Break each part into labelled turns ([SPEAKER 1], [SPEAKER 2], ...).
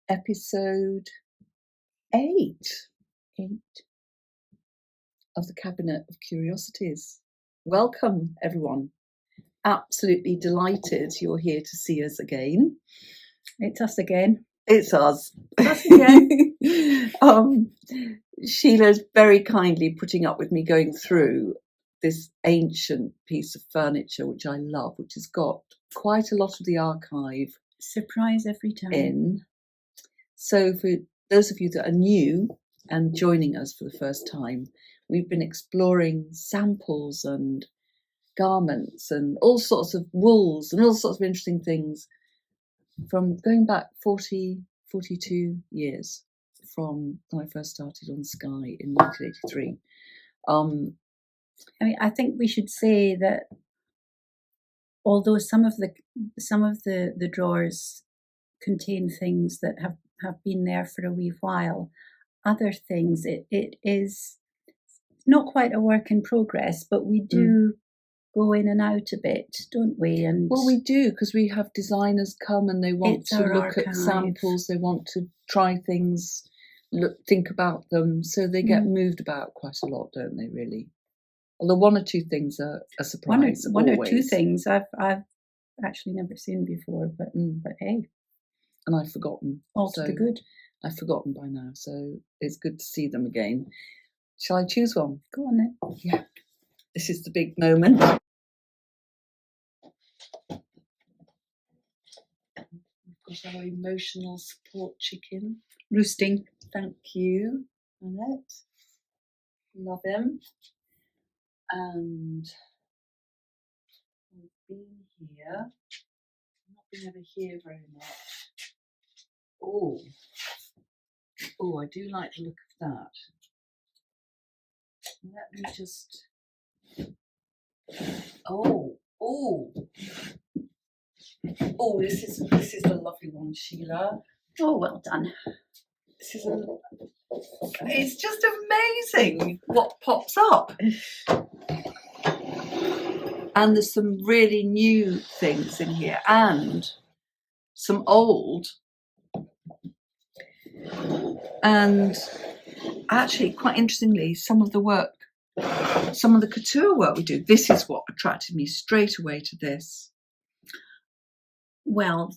[SPEAKER 1] episode 8 of the Cabinet of Curiosities. Welcome, everyone. Absolutely delighted you're here to see us again.
[SPEAKER 2] It's us again.
[SPEAKER 1] It's us.
[SPEAKER 2] Us again.
[SPEAKER 1] Sheila's very kindly putting up with me going through this ancient piece of furniture, which I love, which has got quite a lot of the archive.
[SPEAKER 2] Surprise every time.
[SPEAKER 1] In. So for those of you that are new and joining us for the first time, we've been exploring samples and garments and all sorts of wools and all sorts of interesting things from going back 42 years from when I first started on Skye in 1983.
[SPEAKER 2] I think we should say that although some of the drawers contain things that have been there for a wee while, other things it is not quite a work in progress, but we do go in and out a bit, don't we? And
[SPEAKER 1] well, we do, because we have designers come and they want to look at samples, they want to try things, think about them, so they get moved about quite a lot, don't they, really? Although one or two things are a surprise.
[SPEAKER 2] One or two things I've actually never seen before, but hey.
[SPEAKER 1] And I've forgotten.
[SPEAKER 2] All to the good.
[SPEAKER 1] I've forgotten by now, so it's good to see them again. Shall I choose one?
[SPEAKER 2] Go on then.
[SPEAKER 1] Yeah. This is the big moment. We've got our emotional support chicken.
[SPEAKER 2] Roosting.
[SPEAKER 1] Thank you, Annette. Love him. And I've been here. I've not been over here very much. Oh, I do like the look of that. Let me just. Oh, this is the lovely one, Sheila.
[SPEAKER 2] Oh, well done.
[SPEAKER 1] It's just amazing what pops up. And there's some really new things in here and some old. And actually, quite interestingly, some of the couture work we do, this is what attracted me straight away to this.
[SPEAKER 2] Well,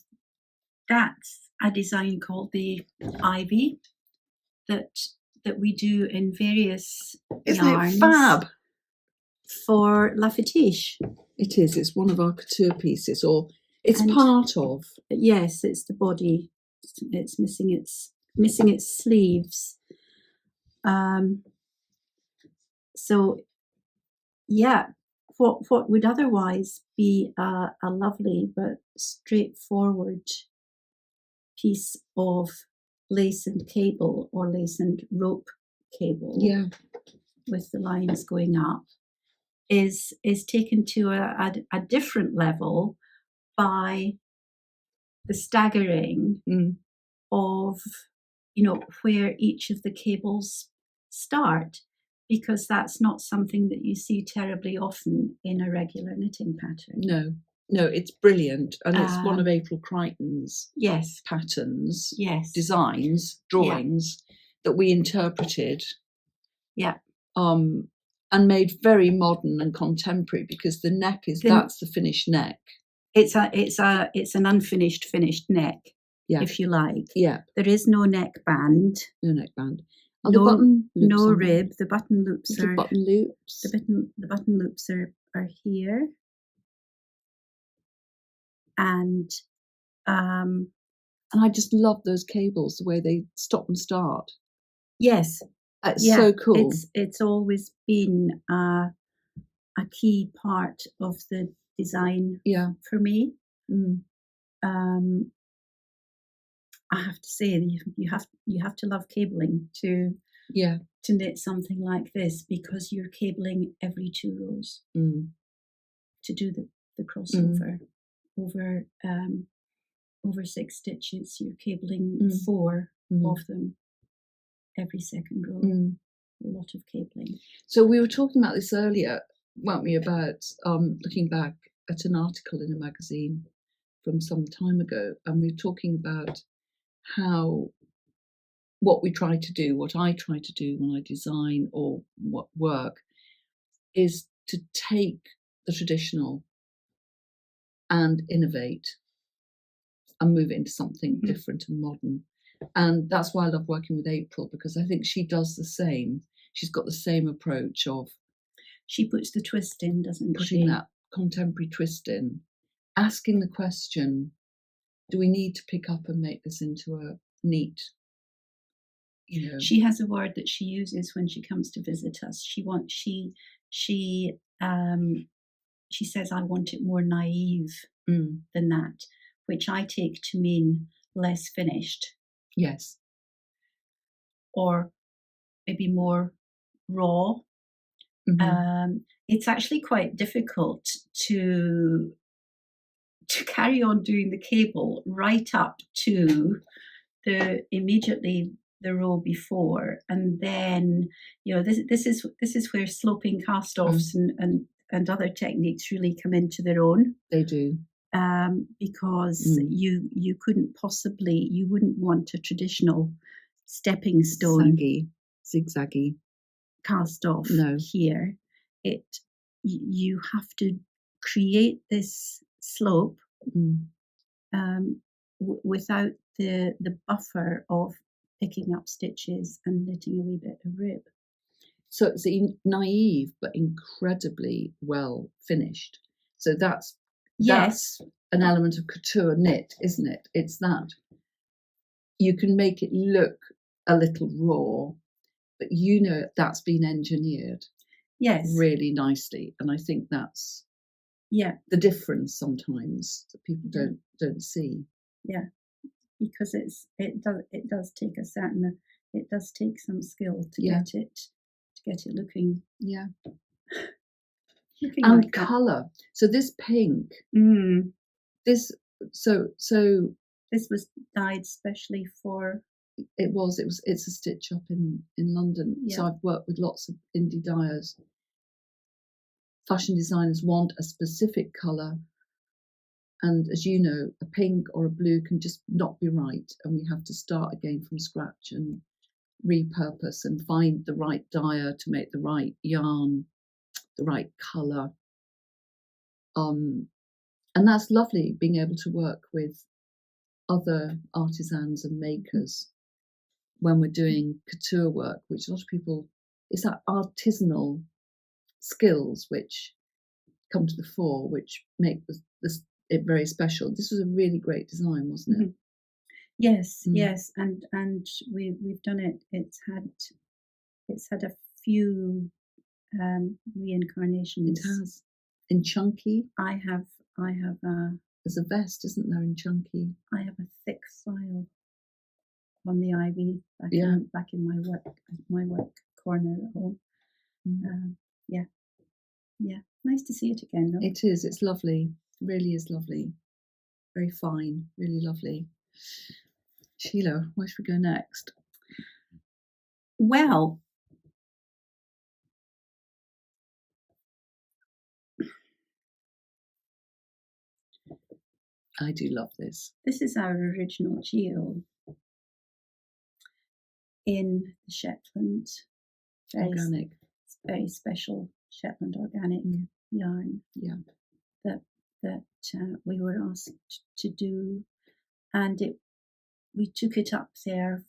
[SPEAKER 2] that's a design called the Ivy that we do in various
[SPEAKER 1] Isn't
[SPEAKER 2] yarns.
[SPEAKER 1] It fab?
[SPEAKER 2] For La Fetiche.
[SPEAKER 1] It is. It's one of our couture pieces, or it's part of.
[SPEAKER 2] Yes, it's the body. It's missing its sleeves. So, yeah, what would otherwise be a lovely but straightforward piece of lace and cable or lace and rope cable, with the lines going up, is taken to a different level by the staggering of where each of the cables start, because that's not something that you see terribly often in a regular knitting pattern.
[SPEAKER 1] No, it's brilliant, and it's one of April Crichton's patterns, designs, drawings that we interpreted, and made very modern and contemporary, because the neck that's the finished neck.
[SPEAKER 2] It's an unfinished finished neck, if you like.
[SPEAKER 1] Yeah,
[SPEAKER 2] there is no neckband.
[SPEAKER 1] No neckband.
[SPEAKER 2] No rib. The button loops are
[SPEAKER 1] button loops.
[SPEAKER 2] The button loops are here, and
[SPEAKER 1] I just love those cables, the way they stop and start.
[SPEAKER 2] Yes,
[SPEAKER 1] it's so cool.
[SPEAKER 2] It's always been a key part of the design. For me. I have to say you have to love cabling to knit something like this, because you're cabling every 2 rows to do the crossover over 6 stitches. You're cabling 4 of them every second row. A lot of cabling.
[SPEAKER 1] So we were talking about this earlier, weren't we, about looking back at an article in a magazine from some time ago, and we were talking about what we try to do, what I try to do when I design or what work, is to take the traditional and innovate and move it into something different and modern. And that's why I love working with April, because I think she does the same. She's got the same approach of
[SPEAKER 2] she puts the twist in, doesn't
[SPEAKER 1] putting
[SPEAKER 2] she?
[SPEAKER 1] that contemporary twist in, asking the question, do we need to pick up and make this into a neat,
[SPEAKER 2] She has a word that she uses when she comes to visit us. She says, I want it more naive than that, which I take to mean less finished.
[SPEAKER 1] Yes.
[SPEAKER 2] Or maybe more raw. It's actually quite difficult to carry on doing the cable right up to the row before, and then this is where sloping cast-offs and other techniques really come into their own.
[SPEAKER 1] They do.
[SPEAKER 2] Because you wouldn't want a traditional stepping stone
[SPEAKER 1] zigzaggy
[SPEAKER 2] cast off
[SPEAKER 1] No.
[SPEAKER 2] here. You have to create this slope without the buffer of picking up stitches and knitting a wee bit of rib.
[SPEAKER 1] So it's naive but incredibly well finished. So that's an element of couture knit, isn't it? It's that you can make it look a little raw, but that's been engineered really nicely. And I think that's the difference sometimes that people don't see.
[SPEAKER 2] Yeah, because it does take some skill to get it looking
[SPEAKER 1] and
[SPEAKER 2] like
[SPEAKER 1] colour. So this pink, this
[SPEAKER 2] was dyed specially for.
[SPEAKER 1] It's a stitch up in London.
[SPEAKER 2] Yeah.
[SPEAKER 1] So I've worked with lots of indie dyers. Fashion designers want a specific colour, and as you know, a pink or a blue can just not be right, and we have to start again from scratch and repurpose and find the right dyer to make the right yarn, the right colour. And that's lovely, being able to work with other artisans and makers when we're doing couture work, which a lot of people, it's that artisanal skills which come to the fore, which make it very special. This was a really great design, wasn't it?
[SPEAKER 2] Yes, and we've done it. It's had a few reincarnations.
[SPEAKER 1] It has. In Chunky,
[SPEAKER 2] I have
[SPEAKER 1] there's a vest, isn't there, in Chunky?
[SPEAKER 2] I have a thick file on the ivy back in my work corner at home. Nice to see it again, though.
[SPEAKER 1] It is. It's lovely. It really is lovely. Very fine. Really lovely. Sheila, where should we go next?
[SPEAKER 2] Well,
[SPEAKER 1] I do love this.
[SPEAKER 2] This is our original Geo in the Shetland.
[SPEAKER 1] Organic.
[SPEAKER 2] Very special Shetland organic yarn.
[SPEAKER 1] Yeah.
[SPEAKER 2] That we were asked to do, and we took it up there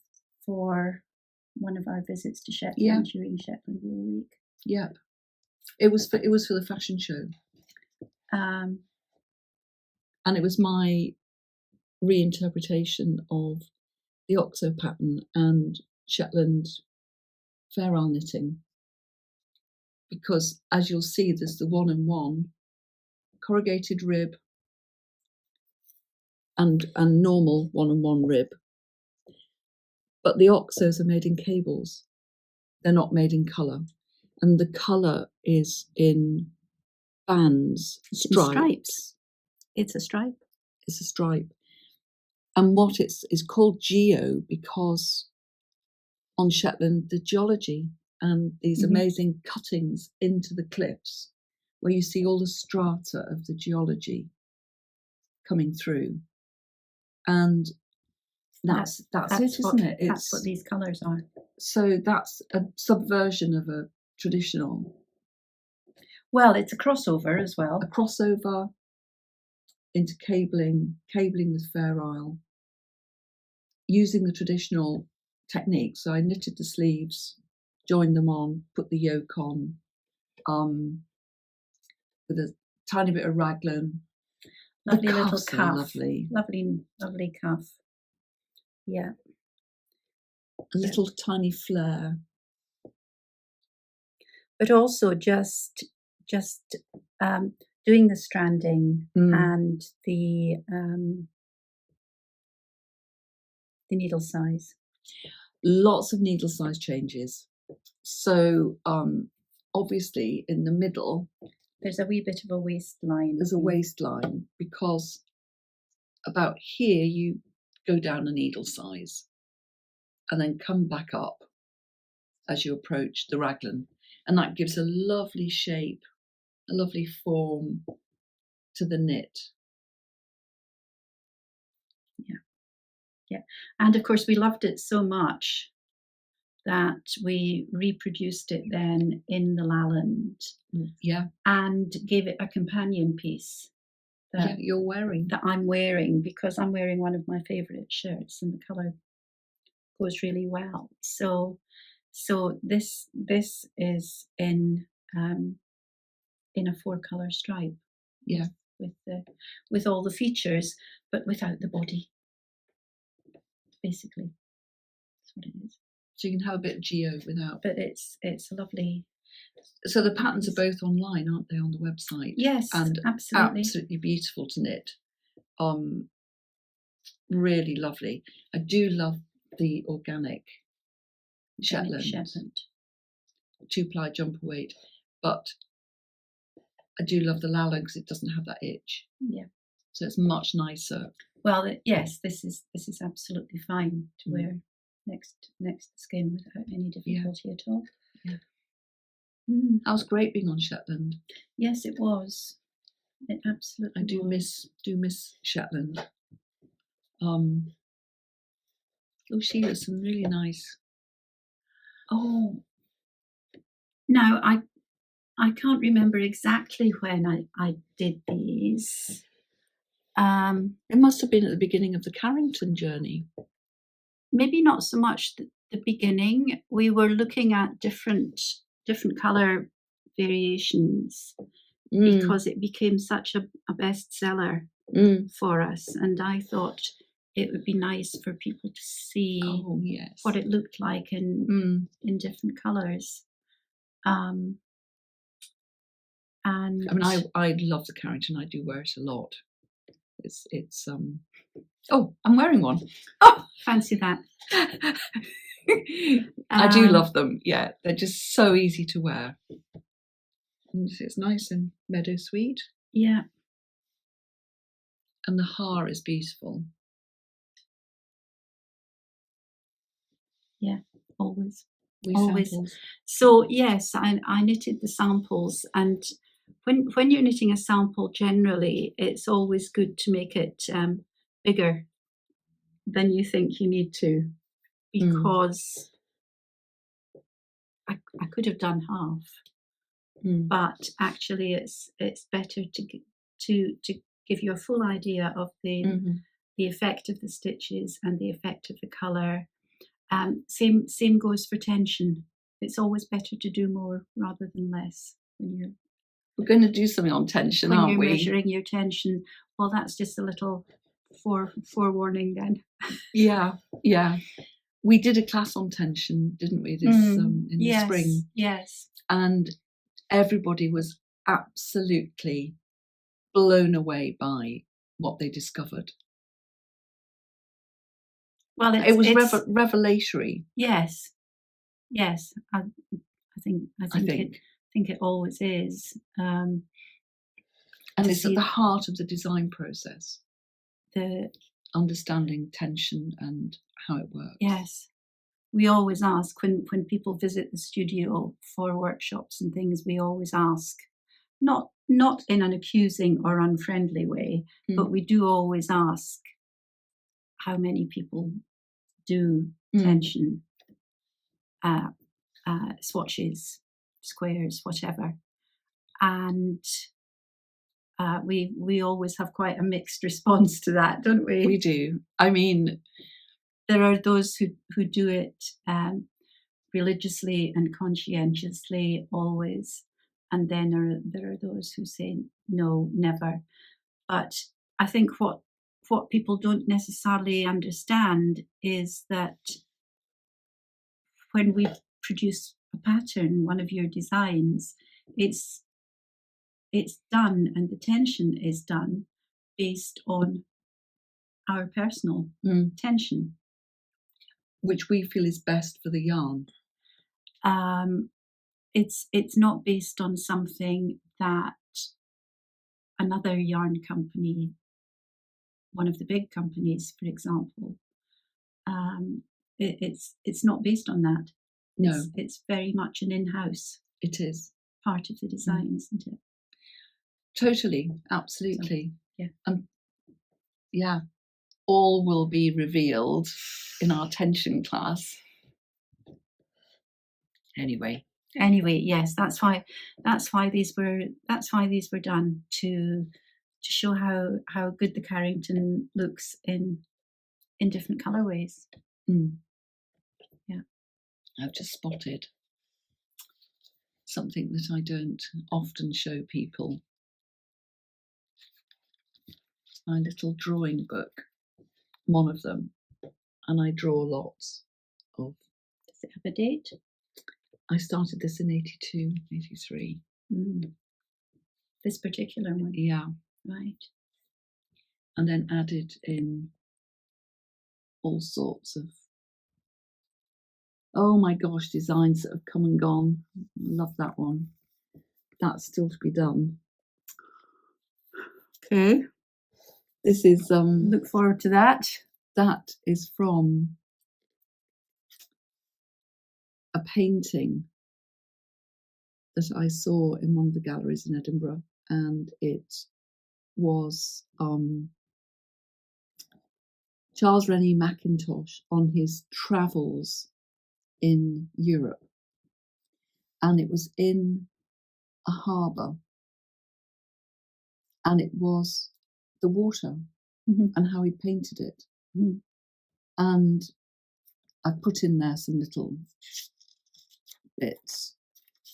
[SPEAKER 2] for one of our visits to Shetland during Shetland Wool Week.
[SPEAKER 1] Yeah. It was for the fashion show. And it was my reinterpretation of the Oxo pattern and Shetland fair isle knitting. Because as you'll see, there's the 1-in-1 corrugated rib and normal 1-in-1 rib. But the Oxos are made in cables. They're not made in colour. And the colour is in bands, stripes.
[SPEAKER 2] It's a stripe.
[SPEAKER 1] It's a stripe. And what it's called Geo because on Shetland, the geology and these amazing cuttings into the cliffs where you see all the strata of the geology coming through. And That's it,
[SPEAKER 2] what,
[SPEAKER 1] isn't it?
[SPEAKER 2] That's what these colours are.
[SPEAKER 1] So that's a subversion of a traditional.
[SPEAKER 2] Well, it's a crossover as well.
[SPEAKER 1] A crossover into cabling with Fair Isle, using the traditional technique. So I knitted the sleeves, joined them on, put the yoke on, with a tiny bit of raglan.
[SPEAKER 2] Lovely little cuff.
[SPEAKER 1] Lovely
[SPEAKER 2] cuff. Yeah.
[SPEAKER 1] A little tiny flare.
[SPEAKER 2] But also just doing the stranding and the needle size.
[SPEAKER 1] Lots of needle size changes. So obviously in the middle
[SPEAKER 2] there's a wee bit of a waistline.
[SPEAKER 1] There's a waistline because about here you go down a needle size and then come back up as you approach the raglan, and that gives a lovely shape, a lovely form to the knit. Yeah.
[SPEAKER 2] And of course we loved it so much that we reproduced it then in the Lalland.
[SPEAKER 1] Yeah.
[SPEAKER 2] And gave it a companion piece that
[SPEAKER 1] you're wearing.
[SPEAKER 2] That I'm wearing, because I'm wearing one of my favourite shirts and the colour goes really well. So this is in a 4-colour stripe.
[SPEAKER 1] Yeah.
[SPEAKER 2] With all the features, but without the body. Basically. That's what it is.
[SPEAKER 1] So you can have a bit of geo without.
[SPEAKER 2] But it's a lovely.
[SPEAKER 1] So the patterns are both online, aren't they, on the website?
[SPEAKER 2] Yes,
[SPEAKER 1] and absolutely beautiful to knit. Really lovely. I do love the organic Shetland 2-ply jumper weight, but I do love the Lalland because it doesn't have that itch.
[SPEAKER 2] Yeah.
[SPEAKER 1] So it's much nicer.
[SPEAKER 2] Well, yes, this is absolutely fine to wear next to the skin without any difficulty at all.
[SPEAKER 1] Yeah. That was great being on Shetland.
[SPEAKER 2] Yes, it was. It absolutely.
[SPEAKER 1] I do miss Shetland. Oh, Sheila, some really nice.
[SPEAKER 2] Oh, now I can't remember exactly when I did these.
[SPEAKER 1] It must have been at the beginning of the Carrington journey.
[SPEAKER 2] Maybe not so much the beginning. We were looking at different colour variations because it became such a bestseller for us, and I thought it would be nice for people to see what it looked like in different colours. And
[SPEAKER 1] I mean, I love the Carrington. I do wear it a lot. It's Oh, I'm wearing one.
[SPEAKER 2] Oh, fancy that.
[SPEAKER 1] I do love them. Yeah, they're just so easy to wear. And it's nice and meadow sweet.
[SPEAKER 2] Yeah.
[SPEAKER 1] And the haar is beautiful.
[SPEAKER 2] Yeah, always.
[SPEAKER 1] Always.
[SPEAKER 2] So yes, I knitted the samples, and when you're knitting a sample, generally it's always good to make it bigger than you think you need to, because I could have done half, but actually it's better to give you a full idea of the effect of the stitches and the effect of the colour. Same goes for tension. It's always better to do more rather than less when
[SPEAKER 1] we're going to do something on tension, aren't we?
[SPEAKER 2] When you're measuring your tension. Well, that's just a little forewarning then. Yeah.
[SPEAKER 1] We did a class on tension, didn't we? This in the spring.
[SPEAKER 2] Yes.
[SPEAKER 1] And everybody was absolutely blown away by what they discovered.
[SPEAKER 2] Well,
[SPEAKER 1] it was revelatory.
[SPEAKER 2] Yes. I think it always is.
[SPEAKER 1] And it's at the heart of the design process. The understanding tension and how it works.
[SPEAKER 2] Yes. We always ask when people visit the studio for workshops and things, we always ask, not in an accusing or unfriendly way, but we do always ask how many people do tension swatches, squares, whatever, and we always have quite a mixed response to that, don't we?
[SPEAKER 1] We do. I mean,
[SPEAKER 2] there are those who do it religiously and conscientiously always, and then there are those who say no, never. But I think what people don't necessarily understand is that when we produce a pattern, one of your designs, it's done, and the tension is done based on our personal tension,
[SPEAKER 1] which we feel is best for the yarn.
[SPEAKER 2] It's not based on something that another yarn company, one of the big companies, for example, it's not based on that.
[SPEAKER 1] No,
[SPEAKER 2] it's very much an in-house.
[SPEAKER 1] It is
[SPEAKER 2] part of the design, isn't it?
[SPEAKER 1] Totally, absolutely.
[SPEAKER 2] So,
[SPEAKER 1] yeah. All will be revealed in our tension class. Anyway,
[SPEAKER 2] yes, that's why these were done, to show how good the Carrington looks in different colorways. Yeah,
[SPEAKER 1] I've just spotted something that I don't often show people. It's my little drawing book, one of them, and I draw lots of.
[SPEAKER 2] Does it have a date?
[SPEAKER 1] I started this in 82, 83.
[SPEAKER 2] This particular one?
[SPEAKER 1] Yeah.
[SPEAKER 2] Right.
[SPEAKER 1] And then added in all sorts of, oh my gosh, designs that have come and gone. Love that one. That's still to be done. Okay. This is
[SPEAKER 2] look forward to that.
[SPEAKER 1] That is from a painting that I saw in one of the galleries in Edinburgh, and it was Charles Rennie Mackintosh on his travels in Europe, and it was in a harbour, and it was the water and how he painted it. And I put in there some little bits.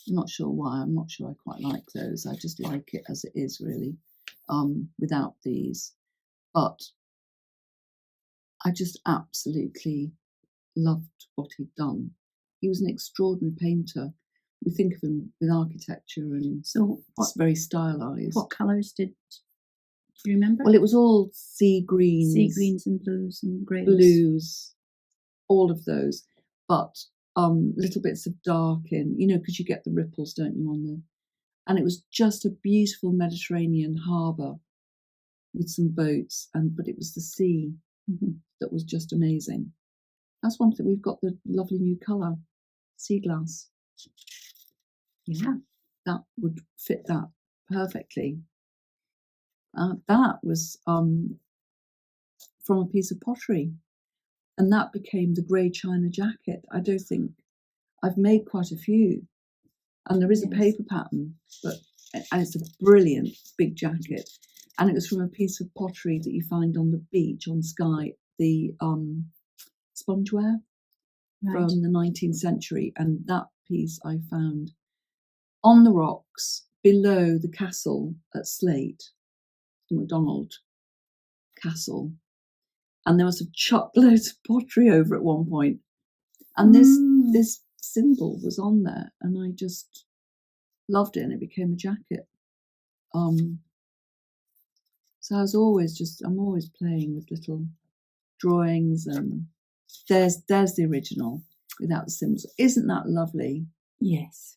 [SPEAKER 1] I'm not sure why. I'm not sure I quite like those. I just like it as it is, really, without these. But I just absolutely loved what he'd done. He was an extraordinary painter. We think of him with architecture, and
[SPEAKER 2] so
[SPEAKER 1] it's very stylized.
[SPEAKER 2] What colours do you remember?
[SPEAKER 1] Well, it was all sea greens
[SPEAKER 2] and blues and greys.
[SPEAKER 1] Blues, all of those, but little bits of dark in, because you get the ripples, don't you, on the. And it was just a beautiful Mediterranean harbour with some boats, but it was the sea that was just amazing. That's one thing. We've got the lovely new colour, sea glass. Yeah, that would fit that perfectly. That was from a piece of pottery, and that became the grey china jacket. I don't think I've made quite a few, and there is a paper pattern, and it's a brilliant big jacket, and it was from a piece of pottery that you find on the beach on Skye, the spongeware from the 19th century, and that piece I found on the rocks below the castle at Slate, the MacDonald Castle, and there must have chucked loads of pottery over at one point, and this symbol was on there, and I just loved it, and it became a jacket. So I'm always playing with little drawings, and there's the original without the symbols. Isn't that lovely?
[SPEAKER 2] Yes.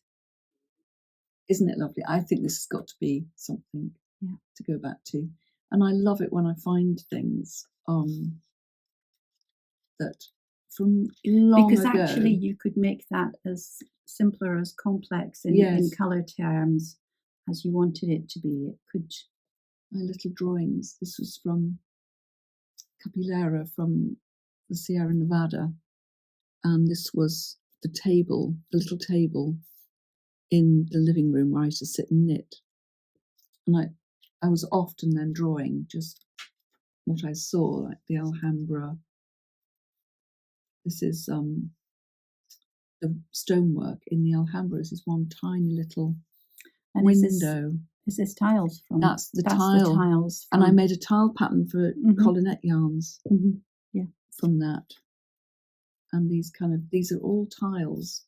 [SPEAKER 1] Isn't it lovely? I think this has got to be something to go back to. And I love it when I find things that from long
[SPEAKER 2] because
[SPEAKER 1] ago.
[SPEAKER 2] Actually you could make that as simpler as complex in colour terms as you wanted it to be. It could. My
[SPEAKER 1] little drawings. This was from Capilera from the Sierra Nevada, and this was the table, the little table in the living room where I used to sit and knit. And I was often then drawing just what I saw, like the Alhambra. This is the stonework in the Alhambra. This is one tiny little window.
[SPEAKER 2] Is this tiles from?
[SPEAKER 1] That's the tiles. And I made a tile pattern for collinette yarns from that. And these are all tiles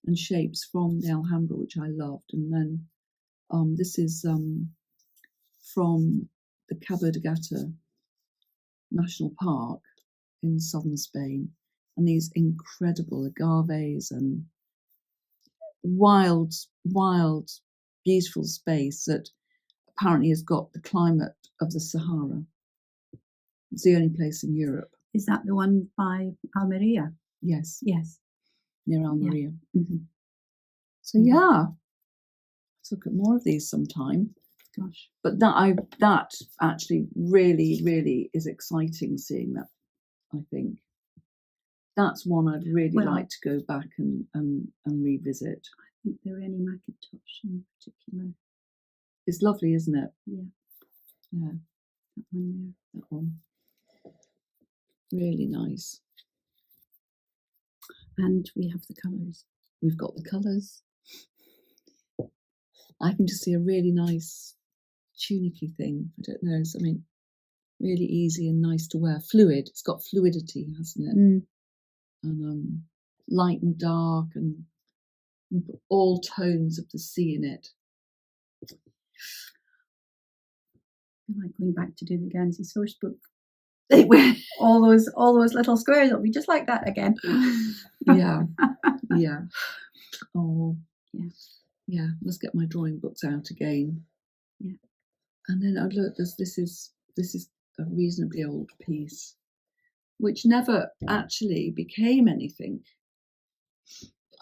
[SPEAKER 1] and shapes from the Alhambra, which I loved. And then this is from the Cabo de Gata National Park in southern Spain. And these incredible agaves and wild, beautiful space that apparently has got the climate of the Sahara. It's the only place in Europe.
[SPEAKER 2] Is that the one by Almeria?
[SPEAKER 1] Yes.
[SPEAKER 2] Yes.
[SPEAKER 1] Near Almeria.
[SPEAKER 2] Yeah. Mm-hmm.
[SPEAKER 1] So yeah, let's look at more of these sometime.
[SPEAKER 2] Gosh.
[SPEAKER 1] But that actually really is exciting, seeing that, I think. That's one I'd really like to go back and revisit.
[SPEAKER 2] I think the Rennie Mackintosh in particular.
[SPEAKER 1] It's lovely, isn't it?
[SPEAKER 2] Yeah.
[SPEAKER 1] Yeah.
[SPEAKER 2] That one there.
[SPEAKER 1] That one. Really nice.
[SPEAKER 2] And we have the colours.
[SPEAKER 1] We've got the colours. I can just see a really nice tunicky thing. I don't know, something really easy and nice to wear. Fluid. It's got fluidity, hasn't it?
[SPEAKER 2] Mm.
[SPEAKER 1] And light and dark and all tones of the sea in it.
[SPEAKER 2] I like going back to do the Guernsey source book. They wear all those little squares. It'll be just like that again.
[SPEAKER 1] Yeah. Oh, yeah. Must get my drawing books out again.
[SPEAKER 2] Yeah.
[SPEAKER 1] And then I look. This is a reasonably old piece, which never actually became anything.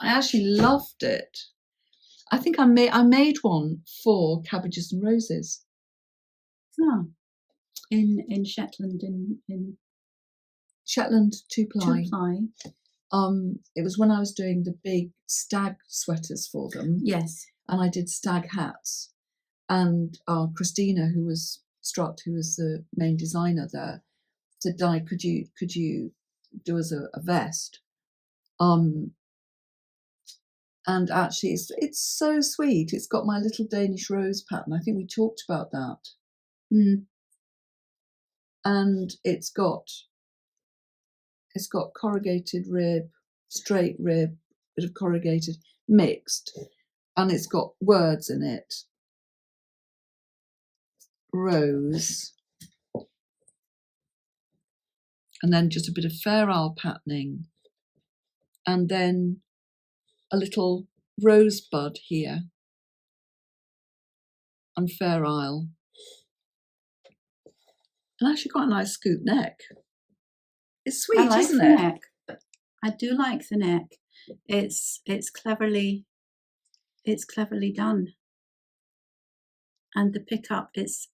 [SPEAKER 1] I actually loved it. I think I made one for Cabbages and Roses.
[SPEAKER 2] No. In Shetland, in
[SPEAKER 1] Shetland 2-ply.
[SPEAKER 2] 2-ply.
[SPEAKER 1] It was when I was doing the big stag sweaters for them.
[SPEAKER 2] Yes.
[SPEAKER 1] And I did stag hats. And Christina, who was the main designer there, said, Di, could you do as a vest? And actually it's so sweet. It's got my little Danish rose pattern. I think we talked about that.
[SPEAKER 2] Mm.
[SPEAKER 1] And it's got corrugated rib, straight rib, bit of corrugated mixed, and it's got words in it. Rose, and then just a bit of Fair Isle patterning, and then a little rosebud here, and Fair Isle, and actually quite a nice scoop neck. It's sweet, isn't it?
[SPEAKER 2] Neck. I do like the neck. It's cleverly done. And the pickup, it's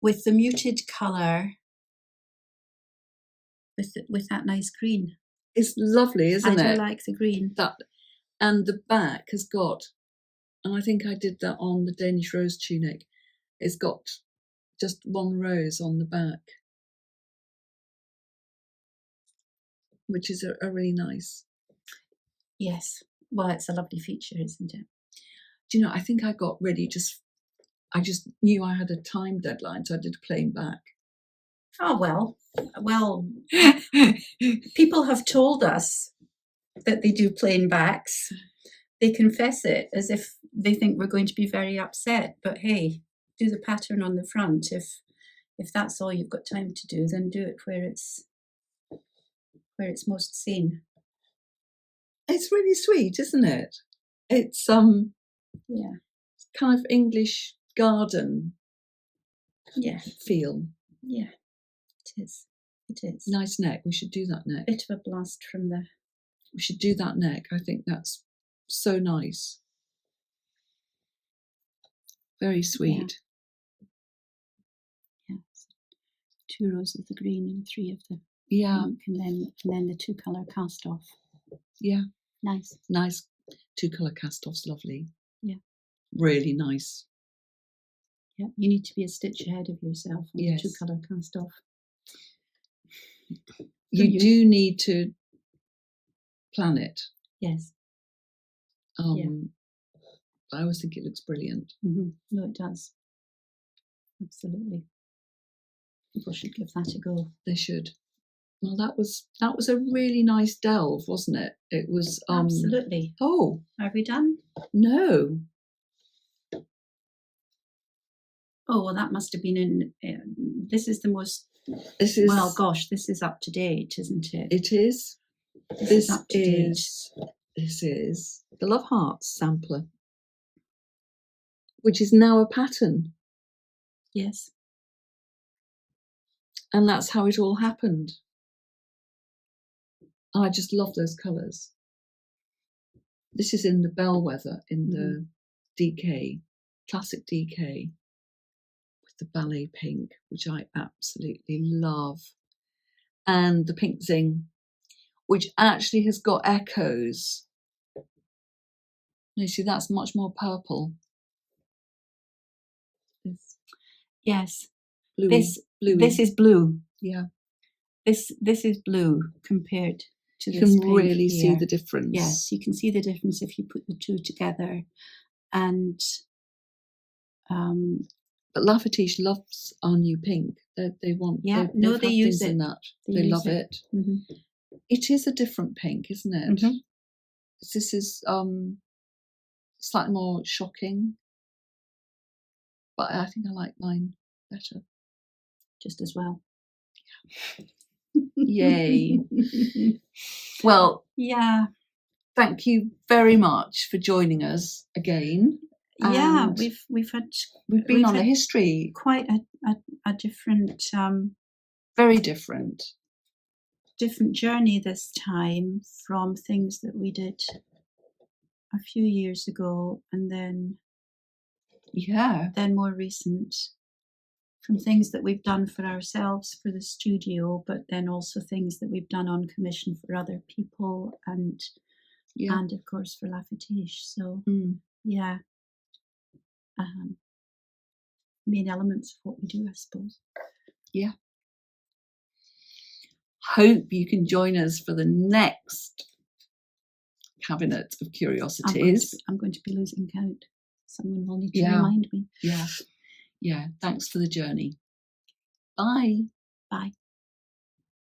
[SPEAKER 2] with the muted colour, with that nice green.
[SPEAKER 1] It's lovely, isn't it?
[SPEAKER 2] I do like the green.
[SPEAKER 1] And the back has got, and I think I did that on the Danish rose tunic. It's got just one rose on the back, which is a really nice.
[SPEAKER 2] Yes. Well, it's a lovely feature, isn't it?
[SPEAKER 1] Do you know, I think I got ready I just knew I had a time deadline, so I did a plain back.
[SPEAKER 2] Oh, well, people have told us that they do plain backs. They confess it as if they think we're going to be very upset. But hey, do the pattern on the front. If that's all you've got time to do, then do it where it's most seen.
[SPEAKER 1] It's really sweet, isn't it? It's
[SPEAKER 2] yeah,
[SPEAKER 1] kind of English garden feel.
[SPEAKER 2] Yeah, it is. It is.
[SPEAKER 1] Nice neck. We should do that neck.
[SPEAKER 2] Bit of a blast from the.
[SPEAKER 1] We should do that neck. I think that's so nice. Very sweet.
[SPEAKER 2] Yeah. 2 rows of the green and 3 of the
[SPEAKER 1] Yeah,
[SPEAKER 2] pink, and then the 2 colour cast off.
[SPEAKER 1] yeah.
[SPEAKER 2] Nice.
[SPEAKER 1] Nice 2 colour cast offs, lovely.
[SPEAKER 2] Yeah.
[SPEAKER 1] Really nice.
[SPEAKER 2] Yeah, you need to be a stitch ahead of yourself on
[SPEAKER 1] Yes.
[SPEAKER 2] the 2 colour cast off.
[SPEAKER 1] You do need to plan it.
[SPEAKER 2] Yes.
[SPEAKER 1] I always think it looks brilliant.
[SPEAKER 2] Mm-hmm. No, it does. Absolutely. People should give that a go.
[SPEAKER 1] They should. Well, that was a really nice delve, wasn't it? It was
[SPEAKER 2] Absolutely.
[SPEAKER 1] Oh,
[SPEAKER 2] Are we done?
[SPEAKER 1] no.
[SPEAKER 2] Oh, well, that must have been in. This is the most.
[SPEAKER 1] This is
[SPEAKER 2] Well, gosh, this is up to date, isn't it?
[SPEAKER 1] It is.
[SPEAKER 2] This
[SPEAKER 1] This
[SPEAKER 2] is up to date.
[SPEAKER 1] This is the Love Hearts sampler, which is now a pattern,
[SPEAKER 2] Yes.
[SPEAKER 1] and that's how it all happened. I just love those colours. This is in the Bellwether, in the DK, classic DK, with the ballet pink, which I absolutely love, and the pink zing, which actually has got echoes. You see, that's much more purple. It's
[SPEAKER 2] Yes.
[SPEAKER 1] blue.
[SPEAKER 2] This is blue.
[SPEAKER 1] Yeah.
[SPEAKER 2] This is blue compared to
[SPEAKER 1] You
[SPEAKER 2] this
[SPEAKER 1] can
[SPEAKER 2] pink
[SPEAKER 1] really see
[SPEAKER 2] here.
[SPEAKER 1] the difference.
[SPEAKER 2] Yes, you can see the difference if you put the 2 together. And
[SPEAKER 1] but La Fetiche loves our new pink. They want.
[SPEAKER 2] Yeah, they use it.
[SPEAKER 1] In that.
[SPEAKER 2] They
[SPEAKER 1] They
[SPEAKER 2] use
[SPEAKER 1] love it.
[SPEAKER 2] Mm-hmm.
[SPEAKER 1] It is a different pink, isn't it?
[SPEAKER 2] Mm-hmm.
[SPEAKER 1] This is slightly more shocking, but I think I like mine better.
[SPEAKER 2] Just as well.
[SPEAKER 1] Yay! Well,
[SPEAKER 2] yeah.
[SPEAKER 1] Thank you very much for joining us again.
[SPEAKER 2] Yeah,
[SPEAKER 1] And
[SPEAKER 2] we've
[SPEAKER 1] been on a
[SPEAKER 2] had
[SPEAKER 1] history,
[SPEAKER 2] quite a different
[SPEAKER 1] very different.
[SPEAKER 2] Journey this time, from things that we did a few years ago, and then more recent, from things that we've done for ourselves for the studio, but then also things that we've done on commission for other people, and of course for La Fetiche. So main elements of what we do, I suppose.
[SPEAKER 1] Yeah. Hope you can join us for the next cabinet of curiosities.
[SPEAKER 2] I'm going to be losing count. Someone will need to remind me.
[SPEAKER 1] Yeah. Thanks for the journey. Bye.
[SPEAKER 2] Bye.